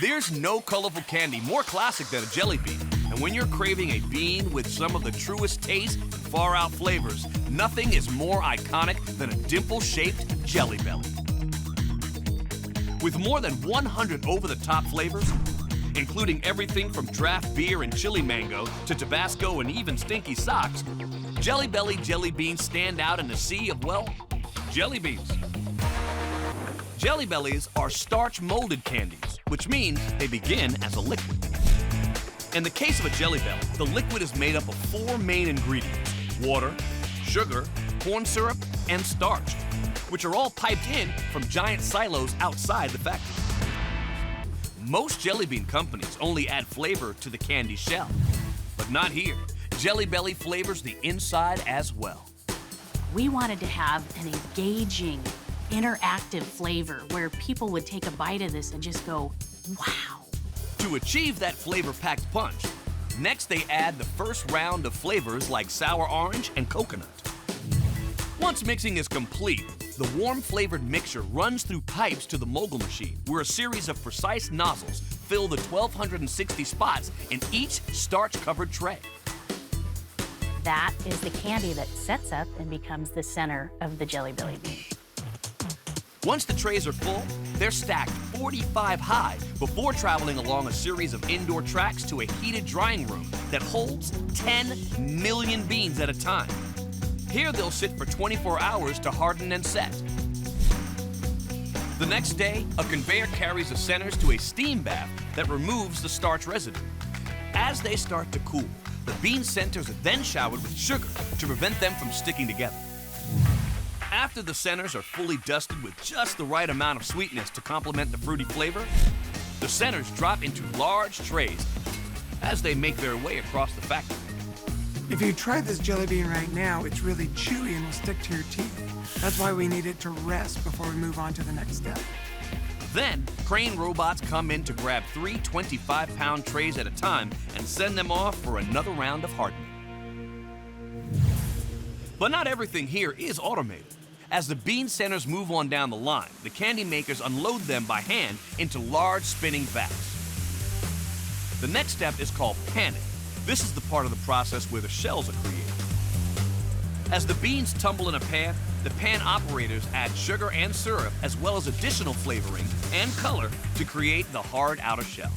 There's no colorful candy more classic than a jelly bean. And when you're craving a bean with some of the truest taste and far-out flavors, nothing is more iconic than a dimple-shaped Jelly Belly. With more than 100 over-the-top flavors, including everything from draft beer and chili mango to Tabasco and even stinky socks, Jelly Belly jelly beans stand out in a sea of, well, jelly beans. Jelly Bellies are starch-molded candies, which means they begin as a liquid. In the case of a Jelly Belly, the liquid is made up of 4 main ingredients: water, sugar, corn syrup, and starch, which are all piped in from giant silos outside the factory. Most jelly bean companies only add flavor to the candy shell, but not here. Jelly Belly flavors the inside as well. We wanted to have an engaging, interactive flavor where people would take a bite of this and just go, wow. To achieve that flavor-packed punch, next they add the first round of flavors like sour orange and coconut. Once mixing is complete, the warm-flavored mixture runs through pipes to the mogul machine, where a series of precise nozzles fill the 1,260 spots in each starch-covered tray. That is the candy that sets up and becomes the center of the Jelly Belly bean. Once the trays are full, they're stacked 45 high before traveling along a series of indoor tracks to a heated drying room that holds 10 million beans at a time. Here they'll sit for 24 hours to harden and set. The next day, a conveyor carries the centers to a steam bath that removes the starch residue. As they start to cool, the bean centers are then showered with sugar to prevent them from sticking together. After the centers are fully dusted with just the right amount of sweetness to complement the fruity flavor, the centers drop into large trays as they make their way across the factory. If you try this jelly bean right now, it's really chewy and will stick to your teeth. That's why we need it to rest before we move on to the next step. Then, crane robots come in to grab 3 25-pound trays at a time and send them off for another round of hardening. But not everything here is automated. As the bean centers move on down the line, the candy makers unload them by hand into large spinning vats. The next step is called panning. This is the part of the process where the shells are created. As the beans tumble in a pan, the pan operators add sugar and syrup as well as additional flavoring and color to create the hard outer shell.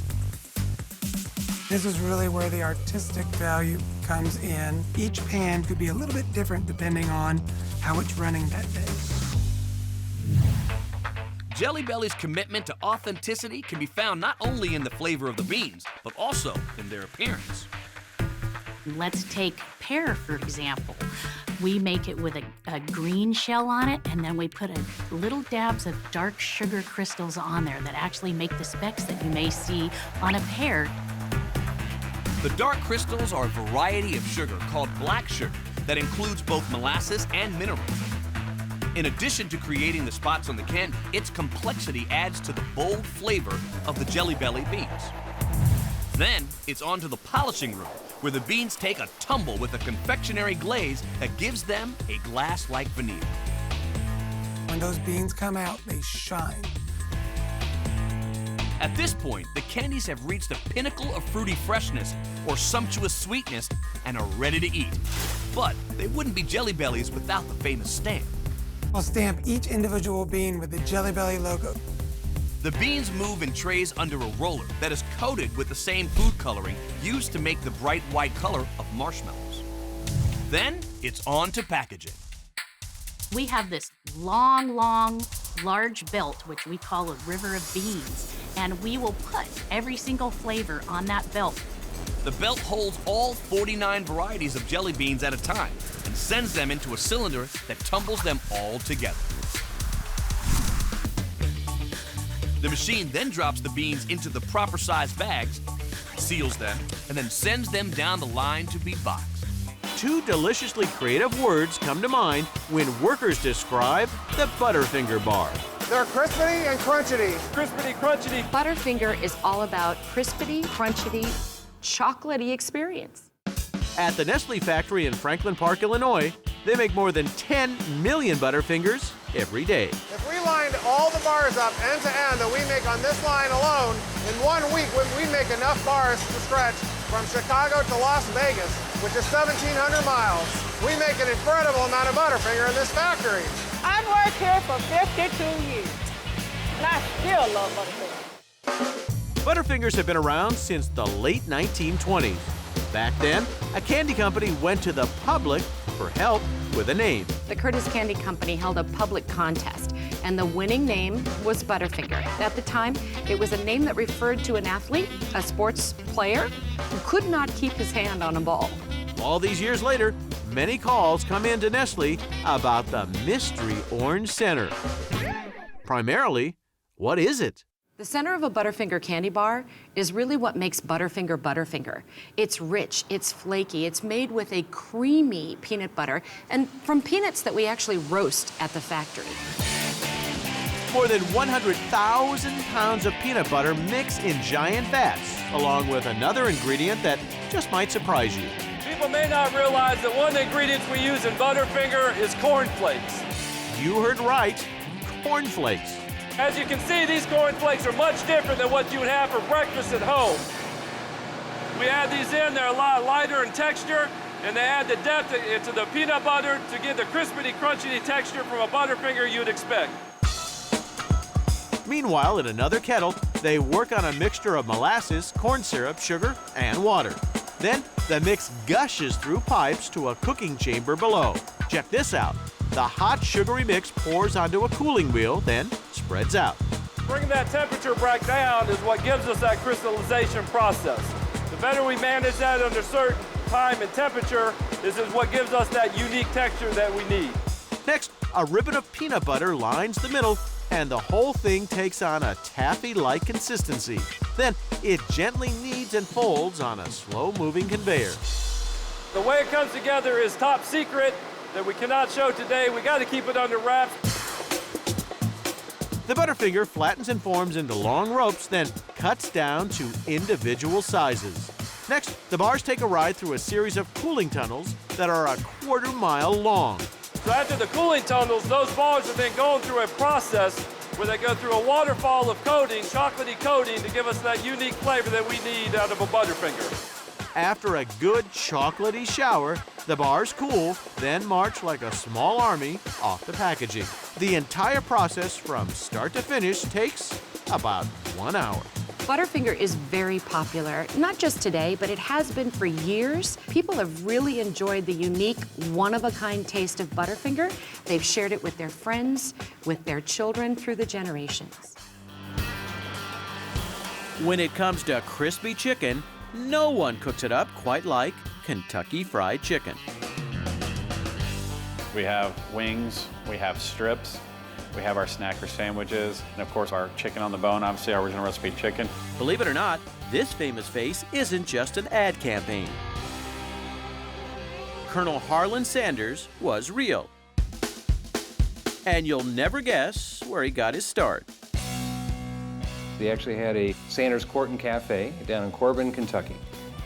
This is really where the artistic value comes in. Each pan could be a little bit different depending on how it's running that day. Jelly Belly's commitment to authenticity can be found not only in the flavor of the beans, but also in their appearance. Let's take pear, for example. We make it with a green shell on it, and then we put little dabs of dark sugar crystals on there that actually make the specks that you may see on a pear. The dark crystals are a variety of sugar called black sugar that includes both molasses and minerals. In addition to creating the spots on the candy, its complexity adds to the bold flavor of the Jelly Belly beans. Then it's on to the polishing room, where the beans take a tumble with a confectionery glaze that gives them a glass-like veneer. When those beans come out, they shine. At this point, the candies have reached the pinnacle of fruity freshness or sumptuous sweetness and are ready to eat. But they wouldn't be Jelly Bellies without the famous stamp. I'll stamp each individual bean with the Jelly Belly logo. The beans move in trays under a roller that is coated with the same food coloring used to make the bright white color of marshmallows. Then it's on to packaging. We have this long, large belt, which we call a river of beans, and we will put every single flavor on that belt. The belt holds all 49 varieties of jelly beans at a time and sends them into a cylinder that tumbles them all together. The machine then drops the beans into the proper size bags, seals them, and then sends them down the line to be boxed. Two deliciously creative words come to mind when workers describe the Butterfinger bar. They're crispity and crunchity. Crispity, crunchity. Butterfinger is all about crispity, crunchity, chocolatey experience. At the Nestle factory in Franklin Park, Illinois, they make more than 10 million Butterfingers every day. If we lined all the bars up end to end that we make on this line alone, in 1 week we make enough bars to stretch from Chicago to Las Vegas, which is 1,700 miles. We make an incredible amount of Butterfinger in this factory. I've worked here for 52 years, and I still love Butterfinger. Butterfingers have been around since the late 1920s. Back then, a candy company went to the public for help with a name. The Curtis Candy Company held a public contest, and the winning name was Butterfinger. At the time, it was a name that referred to an athlete, a sports player, who could not keep his hand on a ball. All these years later, many calls come in to Nestle about the mystery orange center. Primarily, what is it? The center of a Butterfinger candy bar is really what makes Butterfinger Butterfinger. It's rich, it's flaky, it's made with a creamy peanut butter, and from peanuts that we actually roast at the factory. More than 100,000 pounds of peanut butter mixed in giant vats, along with another ingredient that just might surprise you. People may not realize that one of the ingredients we use in Butterfinger is cornflakes. You heard right, cornflakes. As you can see, these cornflakes are much different than what you would have for breakfast at home. We add these in, they're a lot lighter in texture, and they add the depth into the peanut butter to give the crispity, crunchy texture from a Butterfinger you'd expect. Meanwhile, in another kettle, they work on a mixture of molasses, corn syrup, sugar, and water. Then, the mix gushes through pipes to a cooking chamber below. Check this out. The hot, sugary mix pours onto a cooling wheel, then spreads out. Bringing that temperature back down is what gives us that crystallization process. The better we manage that under certain time and temperature, this is what gives us that unique texture that we need. Next, a ribbon of peanut butter lines the middle, and the whole thing takes on a taffy-like consistency. Then, it gently kneads and folds on a slow-moving conveyor. The way it comes together is top secret that we cannot show today. We got to keep it under wraps. The Butterfinger flattens and forms into long ropes, then cuts down to individual sizes. Next, the bars take a ride through a series of cooling tunnels that are a quarter-mile long. So after the cooling tunnels, those bars are then going through a process where they go through a waterfall of coating, chocolatey coating, to give us that unique flavor that we need out of a Butterfinger. After a good chocolatey shower, the bars cool, then march like a small army off the packaging. The entire process from start to finish takes about 1 hour. Butterfinger is very popular, not just today, but it has been for years. People have really enjoyed the unique, one-of-a-kind taste of Butterfinger. They've shared it with their friends, with their children through the generations. When it comes to crispy chicken, no one cooks it up quite like Kentucky Fried Chicken. We have wings, we have strips, we have our snacker sandwiches, and of course our chicken on the bone, obviously our original recipe chicken. Believe it or not, this famous face isn't just an ad campaign. Colonel Harlan Sanders was real. And you'll never guess where he got his start. They actually had a Sanders Court and Cafe down in Corbin, Kentucky.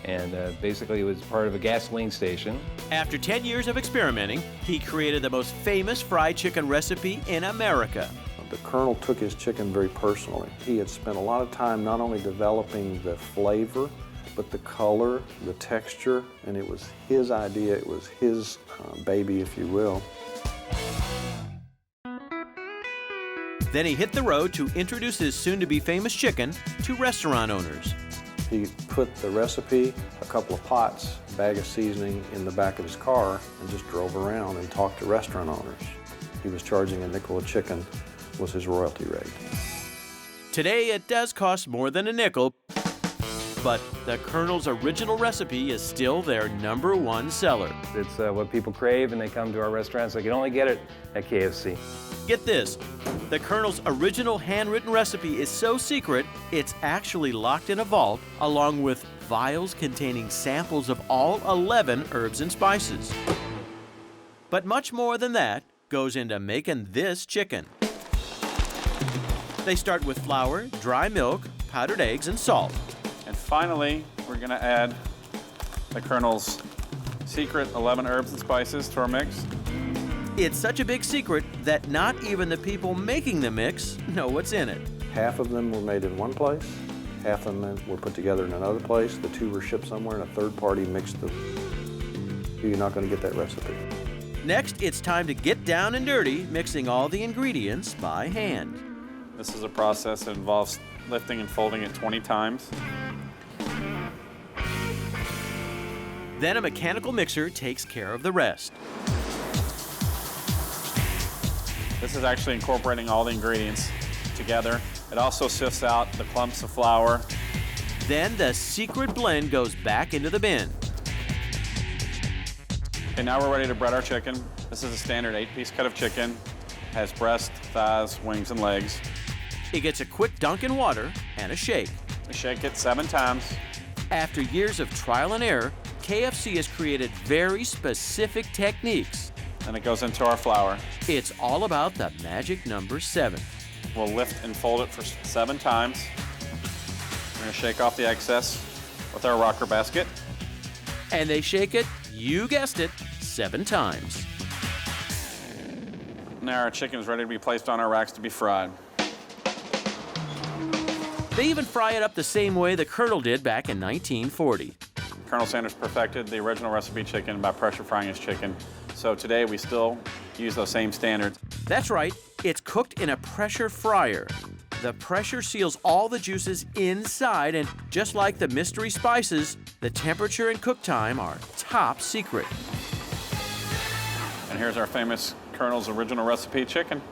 And basically it was part of a gasoline station. After 10 years of experimenting, he created the most famous fried chicken recipe in America. The Colonel took his chicken very personally. He had spent a lot of time not only developing the flavor, but the color, the texture, and it was his idea, it was his baby, if you will. Then he hit the road to introduce his soon-to-be famous chicken to restaurant owners. He put the recipe, a couple of pots, a bag of seasoning in the back of his car and just drove around and talked to restaurant owners. He was charging a nickel a chicken was his royalty rate. Today it does cost more than a nickel, but the Colonel's original recipe is still their #1 seller. It's what people crave, and they come to our restaurants. They can only get it at KFC. Get this, the Colonel's original handwritten recipe is so secret, it's actually locked in a vault, along with vials containing samples of all 11 herbs and spices. But much more than that goes into making this chicken. They start with flour, dry milk, powdered eggs, and salt. And finally, we're gonna add the Colonel's secret 11 herbs and spices to our mix. It's such a big secret that not even the people making the mix know what's in it. Half of them were made in one place, half of them were put together in another place, the two were shipped somewhere, and a third party mixed them. You're not going to get that recipe. Next, it's time to get down and dirty, mixing all the ingredients by hand. This is a process that involves lifting and folding it 20 times. Then a mechanical mixer takes care of the rest. This is actually incorporating all the ingredients together. It also sifts out the clumps of flour. Then the secret blend goes back into the bin. Okay, now we're ready to bread our chicken. This is a standard 8-piece cut of chicken. It has breast, thighs, wings, and legs. It gets a quick dunk in water and a shake. We shake it 7 times. After years of trial and error, KFC has created very specific techniques. Then it goes into our flour. It's all about the magic number 7. We'll lift and fold it for 7 times. We're gonna shake off the excess with our rocker basket. And they shake it, you guessed it, 7 times. Now our chicken is ready to be placed on our racks to be fried. They even fry it up the same way the Colonel did back in 1940. Colonel Sanders perfected the original recipe chicken by pressure frying his chicken. So today we still use those same standards. That's right, it's cooked in a pressure fryer. The pressure seals all the juices inside, and just like the mystery spices, the temperature and cook time are top secret. And here's our famous Colonel's original recipe chicken.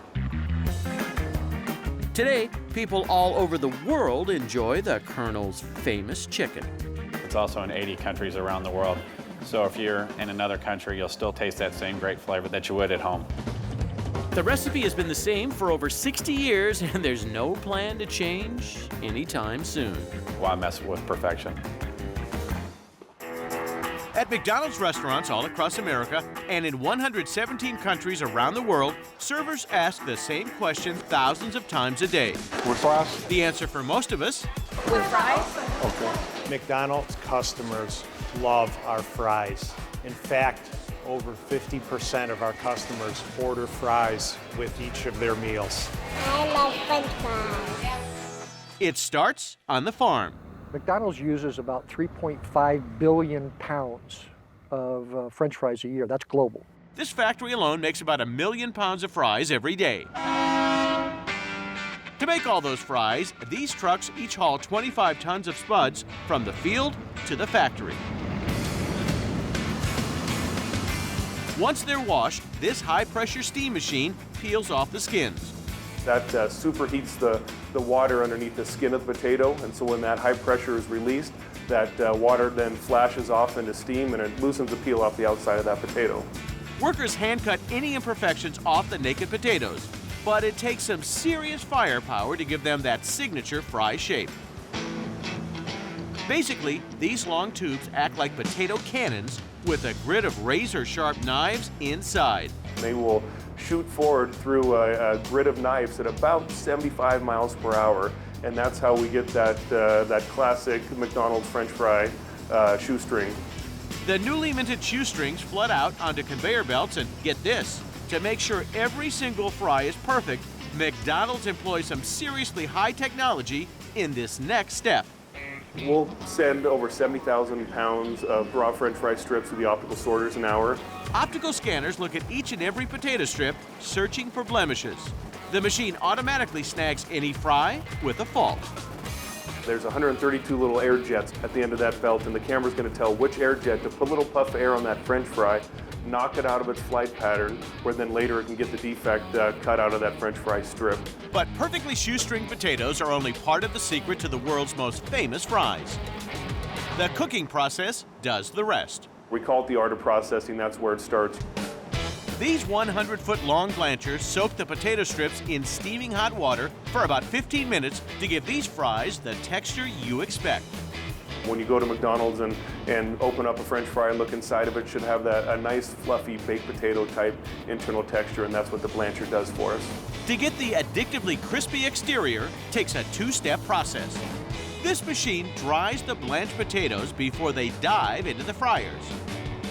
Today, people all over the world enjoy the Colonel's famous chicken. It's also in 80 countries around the world. So if you're in another country, you'll still taste that same great flavor that you would at home. The recipe has been the same for over 60 years, and there's no plan to change anytime soon. Why mess with perfection? At McDonald's restaurants all across America and in 117 countries around the world, servers ask the same question thousands of times a day. With fries? The answer for most of us, With fries? Okay. McDonald's customers love our fries. In fact, over 50% of our customers order fries with each of their meals. I love French fries. it starts on the farm. McDonald's uses about 3.5 billion pounds of French fries a year. That's global. This factory alone makes about 1 million pounds of fries every day. To make all those fries, these trucks each haul 25 tons of spuds from the field to the factory. Once they're washed, this high-pressure steam machine peels off the skins. That superheats the water underneath the skin of the potato, and so when that high pressure is released, that water then flashes off into steam and it loosens the peel off the outside of that potato. Workers hand-cut any imperfections off the naked potatoes, but it takes some serious firepower to give them that signature fry shape. Basically, these long tubes act like potato cannons with a grid of razor-sharp knives inside. They will shoot forward through a grid of knives at about 75 miles per hour, and that's how we get that classic McDonald's French fry shoestring. The newly minted shoestrings flood out onto conveyor belts, and get this, to make sure every single fry is perfect, McDonald's employs some seriously high technology in this next step. We'll send over 70,000 pounds of raw French fry strips to the optical sorters an hour. Optical scanners look at each and every potato strip, searching for blemishes. The machine automatically snags any fry with a fault. There's 132 little air jets at the end of that belt, and the camera's going to tell which air jet to put a little puff of air on that French fry, knock it out of its flight pattern, where then later it can get the defect cut out of that French fry strip. But perfectly shoestring potatoes are only part of the secret to the world's most famous fries. The cooking process does the rest. We call it the art of processing. That's where it starts. These 100-foot-long blanchers soak the potato strips in steaming hot water for about 15 minutes to give these fries the texture you expect. When you go to McDonald's and open up a French fry and look inside of it, should have a nice, fluffy, baked potato type internal texture, and that's what the blancher does for us. To get the addictively crispy exterior takes a two-step process. This machine dries the blanched potatoes before they dive into the fryers.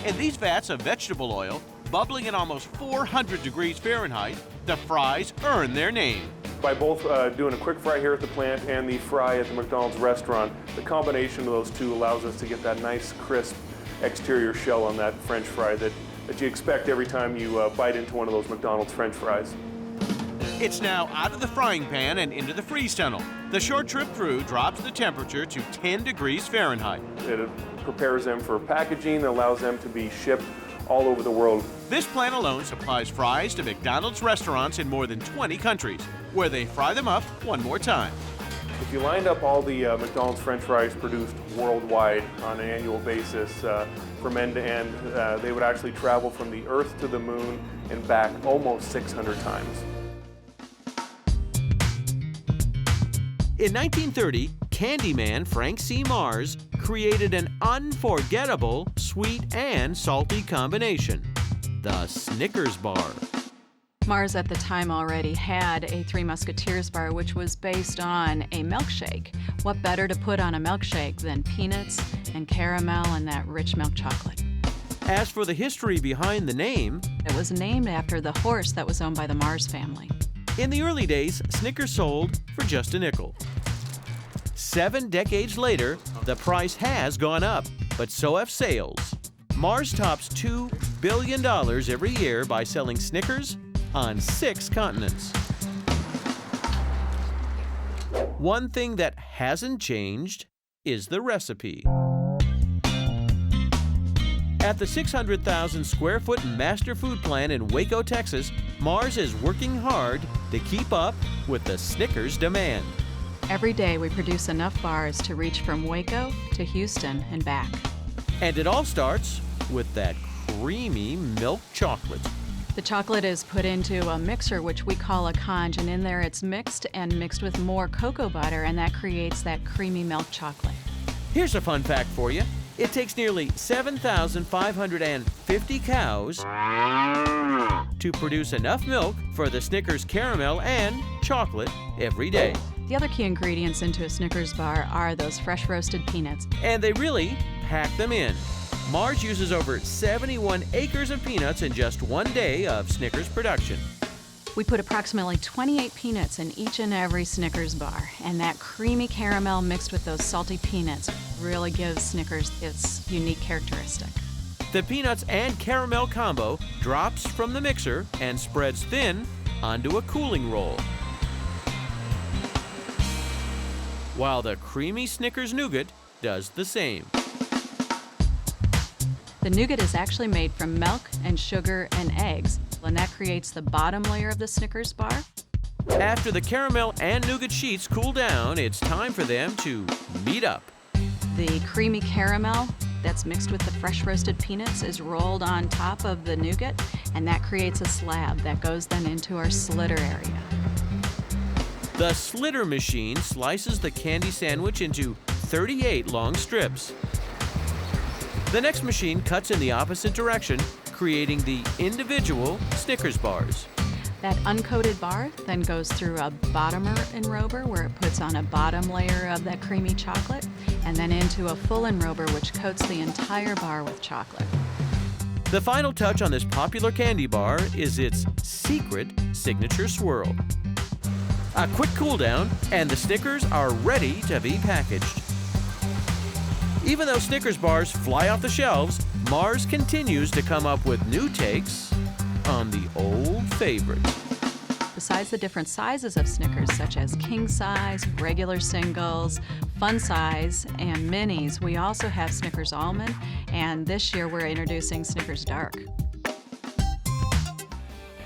In these vats of vegetable oil, bubbling at almost 400 degrees Fahrenheit, the fries earn their name. By both doing a quick fry here at the plant and the fry at the McDonald's restaurant, the combination of those two allows us to get that nice, crisp exterior shell on that French fry that you expect every time you bite into one of those McDonald's French fries. It's now out of the frying pan and into the freeze tunnel. The short trip through drops the temperature to 10 degrees Fahrenheit. It prepares them for packaging that allows them to be shipped all over the world. This plant alone supplies fries to McDonald's restaurants in more than 20 countries, where they fry them up one more time. If you lined up all the McDonald's French fries produced worldwide on an annual basis from end to end, they would actually travel from the Earth to the Moon and back almost 600 times. In 1930, Candyman Frank C. Mars created an unforgettable sweet and salty combination, the Snickers bar. Mars at the time already had a Three Musketeers bar, which was based on a milkshake. What better to put on a milkshake than peanuts and caramel and that rich milk chocolate? As for the history behind the name, it was named after the horse that was owned by the Mars family. In the early days, Snickers sold for just a nickel. 7 decades later, the price has gone up, but so have sales. Mars tops $2 billion every year by selling Snickers on 6 continents. One thing that hasn't changed is the recipe. At the 600,000 square foot master food plant in Waco, Texas, Mars is working hard to keep up with the Snickers demand. Every day we produce enough bars to reach from Waco to Houston and back. And it all starts with that creamy milk chocolate. The chocolate is put into a mixer, which we call a conge, and in there it's mixed with more cocoa butter, and that creates that creamy milk chocolate. Here's a fun fact for you. It takes nearly 7,550 cows to produce enough milk for the Snickers caramel and chocolate every day. The other key ingredients into a Snickers bar are those fresh roasted peanuts. And they really pack them in. Mars uses over 71 acres of peanuts in just one day of Snickers production. We put approximately 28 peanuts in each and every Snickers bar, and that creamy caramel mixed with those salty peanuts really gives Snickers its unique characteristic. The peanuts and caramel combo drops from the mixer and spreads thin onto a cooling roll. While the creamy Snickers nougat does the same. The nougat is actually made from milk and sugar and eggs, and that creates the bottom layer of the Snickers bar. After the caramel and nougat sheets cool down, it's time for them to meet up. The creamy caramel that's mixed with the fresh roasted peanuts is rolled on top of the nougat, and that creates a slab that goes then into our slitter area. The slitter machine slices the candy sandwich into 38 long strips. The next machine cuts in the opposite direction, creating the individual Snickers bars. That uncoated bar then goes through a bottomer enrober where it puts on a bottom layer of that creamy chocolate, and then into a full enrober which coats the entire bar with chocolate. The final touch on this popular candy bar is its secret signature swirl. A quick cool down, and the Snickers are ready to be packaged. Even though Snickers bars fly off the shelves, Mars continues to come up with new takes on the old favorite. Besides the different sizes of Snickers, such as king size, regular singles, fun size, and minis, we also have Snickers Almond, and this year we're introducing Snickers Dark.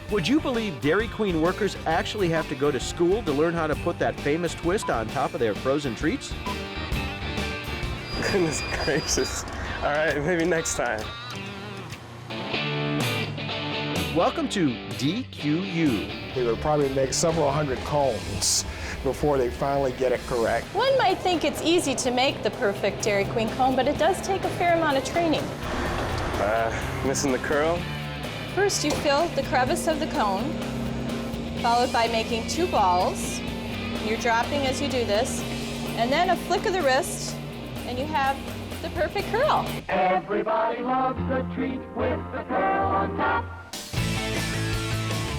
Would you believe Dairy Queen workers actually have to go to school to learn how to put that famous twist on top of their frozen treats? Goodness gracious. All right, maybe next time. Welcome to DQU. They would probably make several hundred cones before they finally get it correct. One might think it's easy to make the perfect Dairy Queen cone, but it does take a fair amount of training. Missing the curl? First, you fill the crevice of the cone, followed by making 2 balls. You're dropping as you do this, and then a flick of the wrist, and you have the perfect curl. Everybody loves the treat with the curl on top.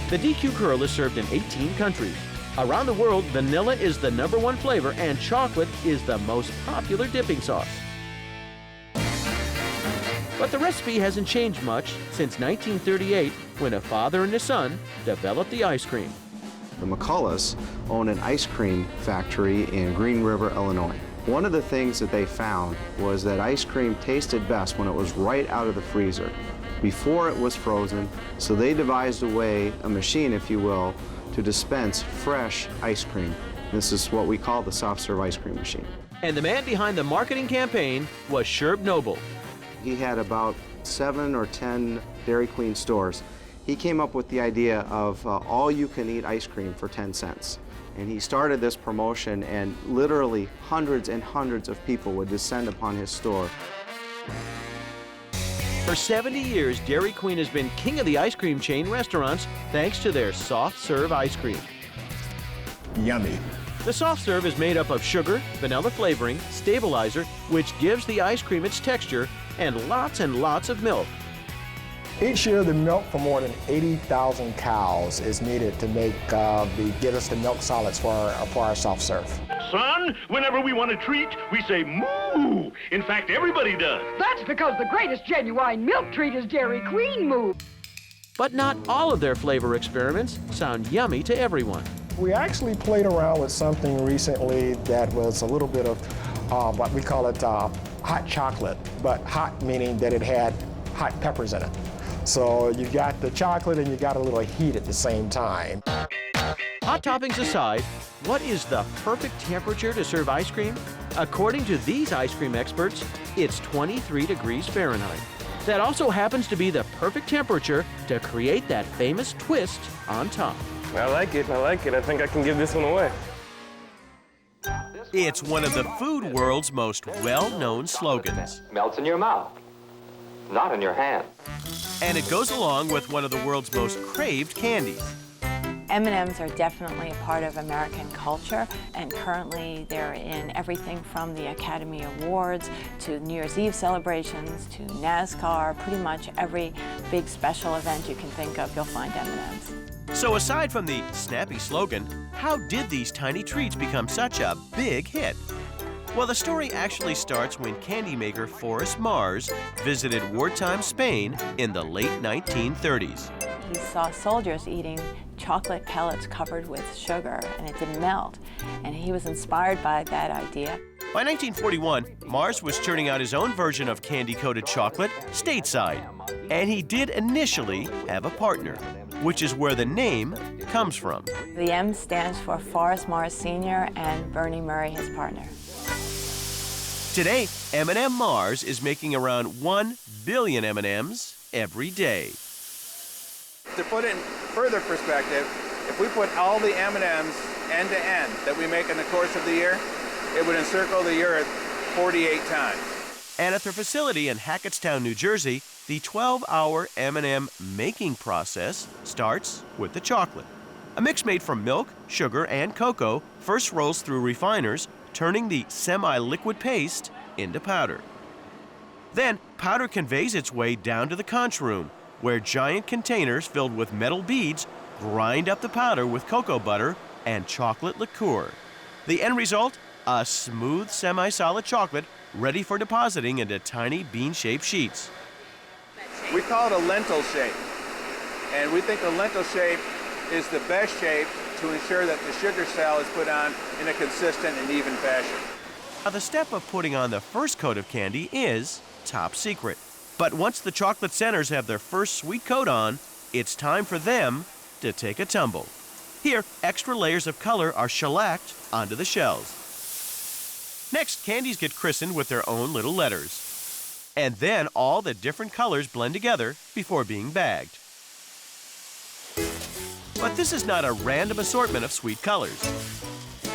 The DQ Curl is served in 18 countries. Around the world, vanilla is the #1 flavor and chocolate is the most popular dipping sauce. But the recipe hasn't changed much since 1938, when a father and his son developed the ice cream. The McCulloughs own an ice cream factory in Green River, Illinois. One of the things that they found was that ice cream tasted best when it was right out of the freezer, before it was frozen, so they devised a machine, if you will, to dispense fresh ice cream. This is what we call the soft serve ice cream machine. And the man behind the marketing campaign was Sherb Noble. He had about 7 or 10 Dairy Queen stores. He came up with the idea of all-you-can-eat ice cream for 10 cents. And he started this promotion, and literally hundreds and hundreds of people would descend upon his store. For 70 years, Dairy Queen has been king of the ice cream chain restaurants thanks to their soft serve ice cream. Yummy. The soft serve is made up of sugar, vanilla flavoring, stabilizer, which gives the ice cream its texture, and lots of milk. Each year, the milk from more than 80,000 cows is needed to give us the milk solids for our soft serve. Son, whenever we want a treat, we say moo. In fact, everybody does. That's because the greatest genuine milk treat is Dairy Queen Moo. But not all of their flavor experiments sound yummy to everyone. We actually played around with something recently that was a little bit of what we call it hot chocolate, but hot meaning that it had hot peppers in it. So you got the chocolate and you got a little heat at the same time. Hot toppings aside, what is the perfect temperature to serve ice cream? According to these ice cream experts, it's 23 degrees Fahrenheit. That also happens to be the perfect temperature to create that famous twist on top. I like it. I think I can give this one away. It's one of the food world's most well-known slogans. Melts in your mouth, not in your hand. And it goes along with one of the world's most craved candies. M&Ms are definitely a part of American culture, and currently they're in everything from the Academy Awards to New Year's Eve celebrations to NASCAR. Pretty much every big special event you can think of, you'll find M&Ms. So aside from the snappy slogan, how did these tiny treats become such a big hit? Well, the story actually starts when candy maker Forrest Mars visited wartime Spain in the late 1930s. He saw soldiers eating chocolate pellets covered with sugar, and it didn't melt. And he was inspired by that idea. By 1941, Mars was churning out his own version of candy-coated chocolate stateside. And he did initially have a partner, which is where the name comes from. The M stands for Forrest Mars Sr. and Bernie Murray, his partner. Today, M&M Mars is making around 1 billion M&Ms every day. To put it in further perspective, if we put all the M&Ms end to end that we make in the course of the year, it would encircle the earth 48 times. And at their facility in Hackettstown, New Jersey, the 12-hour M&M making process starts with the chocolate. A mix made from milk, sugar, and cocoa first rolls through refiners, turning the semi-liquid paste into powder. Then, powder conveys its way down to the conch room, where giant containers filled with metal beads grind up the powder with cocoa butter and chocolate liqueur. The end result? A smooth, semi-solid chocolate ready for depositing into tiny bean-shaped sheets. We call it a lentil shape, and we think the lentil shape is the best shape to ensure that the sugar cell is put on in a consistent and even fashion. Now, the step of putting on the first coat of candy is top secret. But once the chocolate centers have their first sweet coat on, it's time for them to take a tumble. Here, extra layers of color are shellacked onto the shells. Next, candies get christened with their own little letters. And then all the different colors blend together before being bagged. But this is not a random assortment of sweet colors.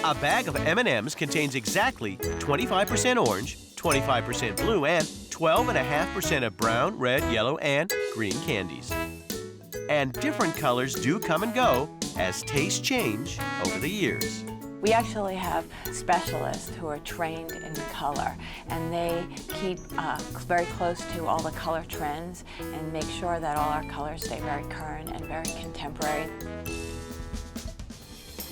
A bag of M&Ms contains exactly 25% orange, 25% blue, and 12.5% of brown, red, yellow, and green candies. And different colors do come and go as tastes change over the years. We actually have specialists who are trained in color, and they keep very close to all the color trends and make sure that all our colors stay very current and very contemporary.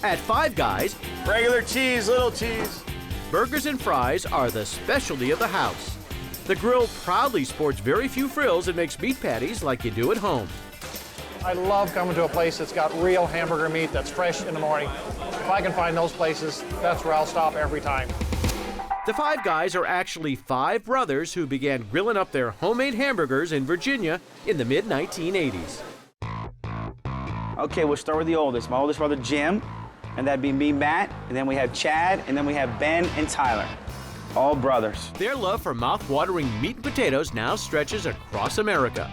At Five Guys, regular cheese, little cheese. Burgers and fries are the specialty of the house. The grill proudly sports very few frills and makes meat patties like you do at home. I love coming to a place that's got real hamburger meat that's fresh in the morning. If I can find those places, that's where I'll stop every time. The Five Guys are actually 5 brothers who began grilling up their homemade hamburgers in Virginia in the mid-1980s. Okay, we'll start with the oldest. My oldest brother, Jim, and that'd be me, Matt, and then we have Chad, and then we have Ben and Tyler. All brothers. Their love for mouth-watering meat and potatoes now stretches across America.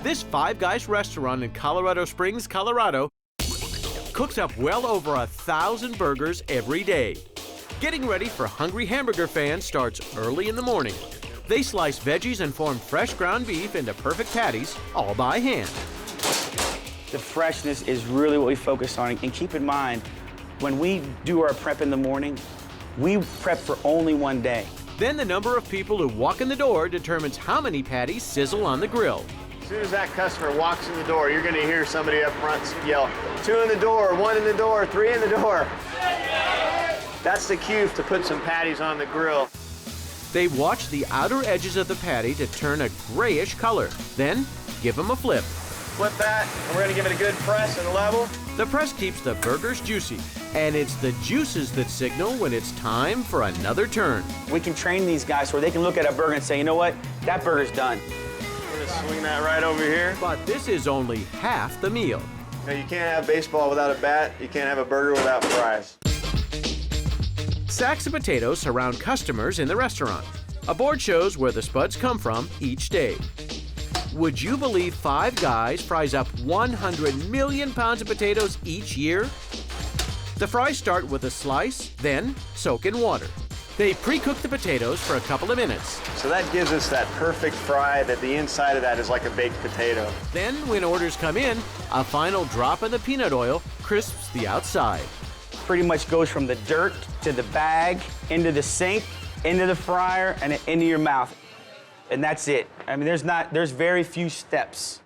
This Five Guys restaurant in Colorado Springs, Colorado, cooks up well over 1,000 burgers every day. Getting ready for hungry hamburger fans starts early in the morning. They slice veggies and form fresh ground beef into perfect patties, all by hand. The freshness is really what we focus on. And keep in mind, when we do our prep in the morning, we prep for only one day. Then the number of people who walk in the door determines how many patties sizzle on the grill. As soon as that customer walks in the door, you're going to hear somebody up front yell, 2 in the door, 1 in the door, 3 in the door. That's the cue to put some patties on the grill. They watch the outer edges of the patty to turn a grayish color. Then give them a flip. Flip that, and we're going to give it a good press and level. The press keeps the burgers juicy, and it's the juices that signal when it's time for another turn. We can train these guys where they can look at a burger and say, you know what, that burger's done. We're going to swing that right over here. But this is only half the meal. Now, you can't have baseball without a bat. You can't have a burger without fries. Sacks of potatoes surround customers in the restaurant. A board shows where the spuds come from each day. Would you believe Five Guys fries up 100 million pounds of potatoes each year? The fries start with a slice, then soak in water. They pre-cook the potatoes for a couple of minutes. So that gives us that perfect fry that the inside of that is like a baked potato. Then, when orders come in, a final drop of the peanut oil crisps the outside. Pretty much goes from the dirt to the bag, into the sink, into the fryer, and into your mouth. And that's it. I mean, there's very few steps.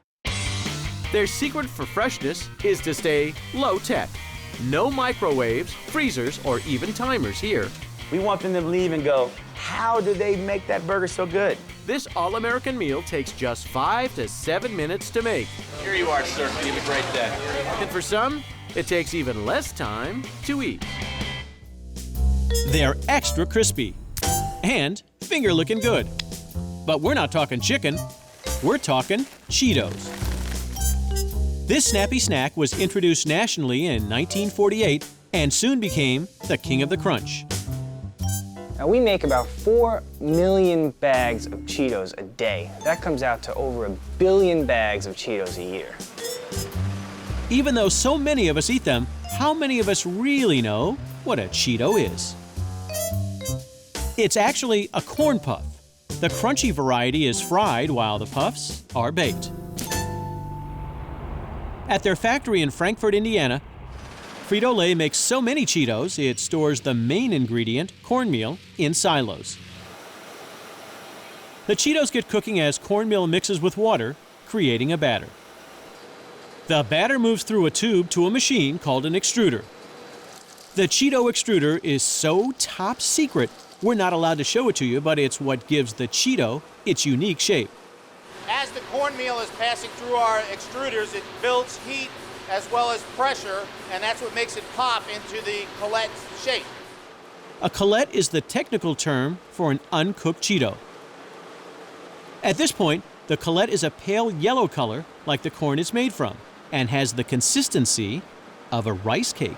Their secret for freshness is to stay low-tech. No microwaves, freezers, or even timers here. We want them to leave and go, how do they make that burger so good? This all-American meal takes just 5 to 7 minutes to make. Here you are, sir. You have a great day. And for some, it takes even less time to eat. They're extra crispy and finger-looking good. But we're not talking chicken, we're talking Cheetos. This snappy snack was introduced nationally in 1948 and soon became the king of the crunch. Now we make about 4 million bags of Cheetos a day. That comes out to over 1 billion bags of Cheetos a year. Even though so many of us eat them, how many of us really know what a Cheeto is? It's actually a corn puff. The crunchy variety is fried while the puffs are baked. At their factory in Frankfort, Indiana, Frito-Lay makes so many Cheetos, it stores the main ingredient, cornmeal, in silos. The Cheetos get cooking as cornmeal mixes with water, creating a batter. The batter moves through a tube to a machine called an extruder. The Cheeto extruder is so top secret, we're not allowed to show it to you, but it's what gives the Cheeto its unique shape. As the cornmeal is passing through our extruders, it builds heat as well as pressure, and that's what makes it pop into the collet shape. A collet is the technical term for an uncooked Cheeto. At this point, the collet is a pale yellow color like the corn it's made from and has the consistency of a rice cake.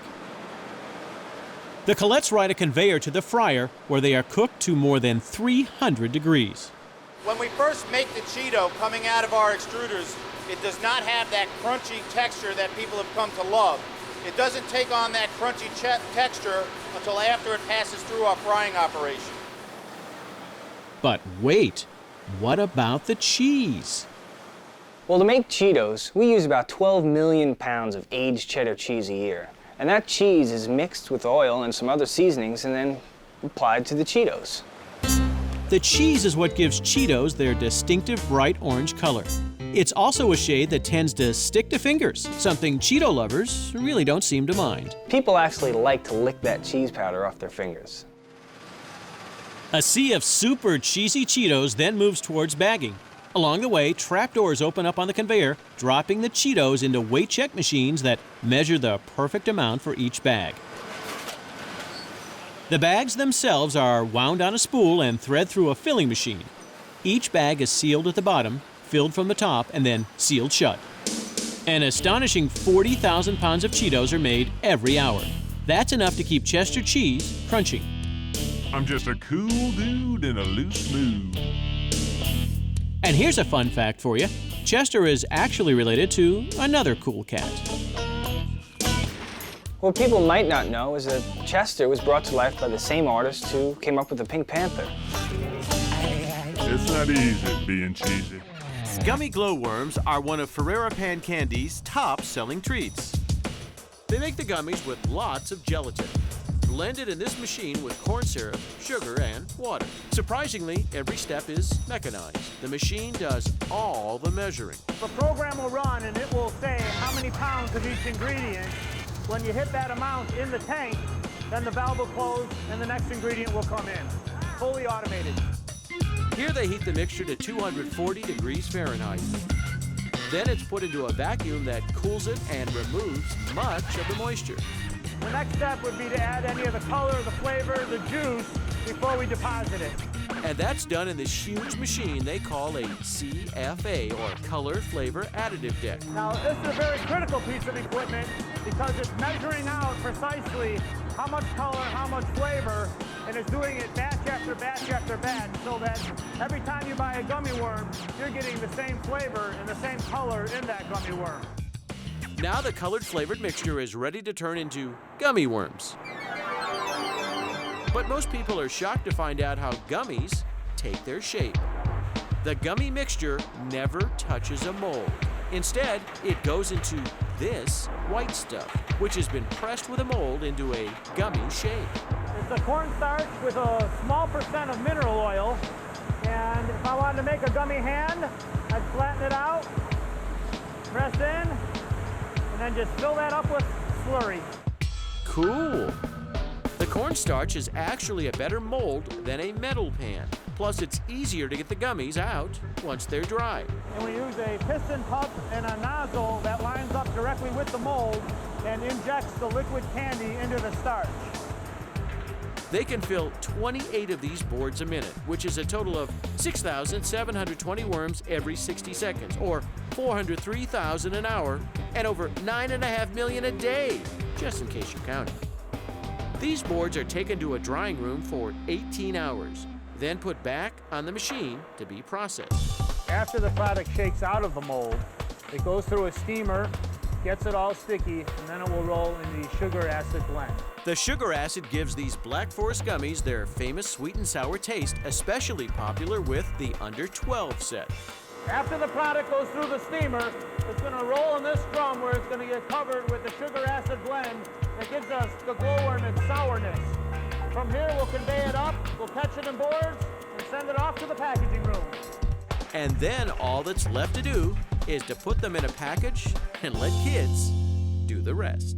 The collets ride a conveyor to the fryer where they are cooked to more than 300 degrees. When we first make the Cheeto coming out of our extruders, it does not have that crunchy texture that people have come to love. It doesn't take on that crunchy texture until after it passes through our frying operation. But wait, what about the cheese? Well, to make Cheetos, we use about 12 million pounds of aged cheddar cheese a year. And that cheese is mixed with oil and some other seasonings and then applied to the Cheetos. The cheese is what gives Cheetos their distinctive bright orange color. It's also a shade that tends to stick to fingers, something Cheeto lovers really don't seem to mind. People actually like to lick that cheese powder off their fingers. A sea of super cheesy Cheetos then moves towards bagging. Along the way, trapdoors open up on the conveyor, dropping the Cheetos into weight check machines that measure the perfect amount for each bag. The bags themselves are wound on a spool and thread through a filling machine. Each bag is sealed at the bottom, filled from the top, and then sealed shut. An astonishing 40,000 pounds of Cheetos are made every hour. That's enough to keep Chester cheese crunching. I'm just a cool dude in a loose mood. And here's a fun fact for you. Chester is actually related to another cool cat. What people might not know is that Chester was brought to life by the same artist who came up with the Pink Panther. It's not easy being cheesy. Gummy Glow-Worms are one of Ferrero Pan Candy's top-selling treats. They make the gummies with lots of gelatin, blended in this machine with corn syrup, sugar, and water. Surprisingly, every step is mechanized. The machine does all the measuring. The program will run and it will say how many pounds of each ingredient. When you hit that amount in the tank, then the valve will close and the next ingredient will come in. Fully automated. Here they heat the mixture to 240 degrees Fahrenheit. Then it's put into a vacuum that cools it and removes much of the moisture. The next step would be to add any of the color, the flavor, the juice before we deposit it. And that's done in this huge machine they call a CFA, or Color Flavor Additive Deck. Now, this is a very critical piece of equipment because it's measuring out precisely how much color, how much flavor, and it's doing it batch after batch after batch so that every time you buy a gummy worm, you're getting the same flavor and the same color in that gummy worm. Now the colored flavored mixture is ready to turn into gummy worms. But most people are shocked to find out how gummies take their shape. The gummy mixture never touches a mold. Instead, it goes into this white stuff, which has been pressed with a mold into a gummy shape. It's a cornstarch with a small percent of mineral oil, and if I wanted to make a gummy hand, I'd flatten it out, press in, and then just fill that up with slurry. Cool. The cornstarch is actually a better mold than a metal pan. Plus, it's easier to get the gummies out once they're dry. And we use a piston pump and a nozzle that lines up directly with the mold and injects the liquid candy into the starch. They can fill 28 of these boards a minute, which is a total of 6,720 worms every 60 seconds, or 403,000 an hour, and over 9.5 million a day, just in case you're counting. These boards are taken to a drying room for 18 hours, then put back on the machine to be processed. After the product shakes out of the mold, it goes through a steamer, gets it all sticky, and then it will roll in the sugar acid blend. The sugar acid gives these Black Forest gummies their famous sweet and sour taste, especially popular with the under 12 set. After the product goes through the steamer, it's going to roll in this drum where it's going to get covered with the sugar acid blend that gives us the glowworm and sourness. From here, we'll convey it up, we'll catch it in boards, and send it off to the packaging room. And then all that's left to do is to put them in a package and let kids do the rest.